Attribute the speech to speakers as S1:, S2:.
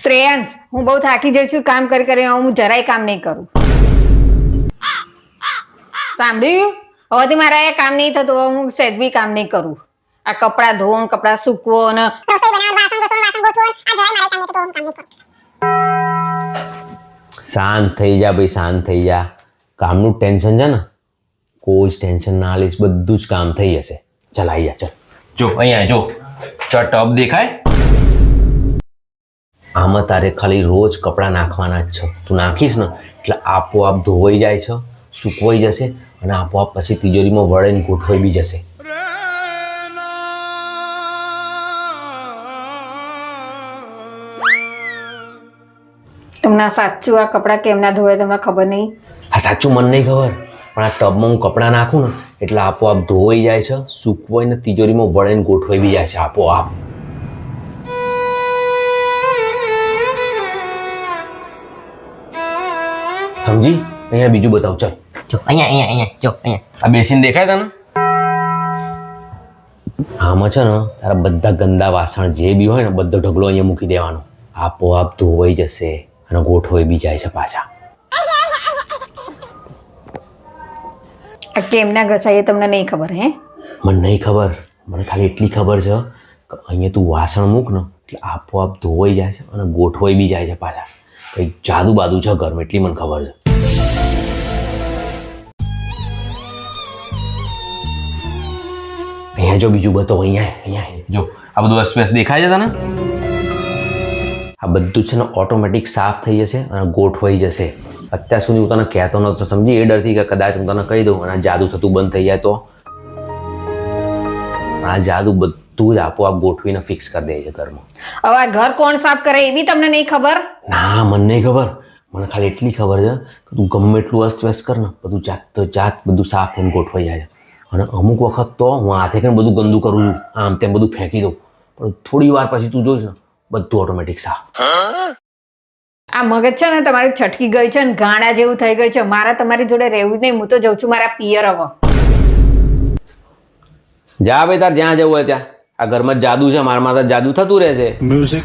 S1: શ્રેયાંશ, હું બહુ થાકી જઈ છું કામ કરી કરીને. હું જરાય કામ નહીં કરું. સાંભળ્યું? હવેથી મારા એ કામ નહીં થતું. હવે હું સહેજ બી કામ નહીં કરું. આ કપડા ધોવો, કપડા સૂકવો ને
S2: શાંત થઈ જા ભાઈ, શાંત થઈ જા. કામનું ટેન્શન છે ને, કોઈ જ ટેન્શન ના લઈશ, બધું જ કામ થઈ જશે. ચાલ આવી જા, ચાલ. જો અહીંયા જો ટબ દેખાય, આમાં તારે ખાલી રોજ કપડાં નાખવાના જ છે. તું નાખીશ ને એટલે આપોઆપ ધોવાઈ જાય છે, સૂકવાઈ જશે અને આપોઆપ પછી તિજોરીમાં વળીને ગોઠવાઈ બી જશે.
S1: તમને સાચું આ કપડા કેમ ના ધોવાય તમને ખબર નહીં?
S2: આ સાચું મને નહીં ખબર, પણ આ ટબમાં હું કપડાં નાખું ને એટલે આપોઆપ ધોવાઈ જાય છે, સૂકવાઈને તિજોરીમાં વળીને ગોઠવાઈ બી જાય છે આપોઆપ. સમજી? અહીંયા બીજું બતાવ. ચાલ
S3: જો અહીંયા જો અહીંયા
S2: આ બેસીન દેખાય તને? આમાં છે ને તારા બધા ગંદા વાસણ જે બી હોય ને બધો ઢગલો અહીંયા મૂકી દેવાનો, આપોઆપ ધોવાઈ જશે અને ગોઠવાઈ બી જાય છે પાછા.
S1: આ કેમ ના ઘસાય તમને નહીં ખબર? હે,
S2: મને નહીં ખબર, મને ખાલી એટલી ખબર છે કે અહીંયા તું વાસણ મૂક ને એટલે આપોઆપ ધોવાઈ જાય છે અને ગોઠવાઈ બી જાય છે પાછા. કંઈક જાદુ બાદુ છે ઘરમાં, એટલી મને ખબર છે. અહીંયા જો બીજું બતાવો. અહીંયા જો આ બધું સ્પેસ દેખાય છે તને? આ બધું છે ને ઓટોમેટિક સાફ થઈ જશે અને ગોઠવાઈ જશે. અત્યાર સુધી હું તને કહેતો નતો, સમજી? એ ડરથી કે કદાચ હું તને કહી દઉં અને જાદુ થતું બંધ થઈ જાય તો. આ જાદુ બધું જ આપોઆપ ગોઠવીને ફિક્સ કરી દે છે ઘરમાં.
S1: હવે આ ઘર કોણ સાફ કરે એ બી તમને નહીં ખબર?
S2: ના, મને નહીં ખબર. મને ખાલી એટલી ખબર છે કે તું ગમે એટલું અસ્તવ્યસ્ત કર ને બધું જાત બધું સાફ થઈને ગોઠવાઈ જાય છે. અને અમુક વખત તો હું હાથે કરીને બધું ગંદુ કરું છું, આમ તેમ બધું ફેંકી દઉં, પણ થોડી વાર પછી તું જોઈશ ને બધું ઓટોમેટિક સાફ.
S1: આ મગજ છે ને તમારી છટકી ગઈ છે ને ગાંડા જેવું થઈ ગયું છે. મારા તમારી જોડે રહેવું જ નહીં. હું તો જઉં છું મારા પિયર. હવે
S2: જા ભાઈ, તાર જ્યાં જવું હોય ત્યાં. આ ઘરમાં જાદુ છે, મારા માથે જાદુ થતું રહેશે.
S4: મ્યુઝિક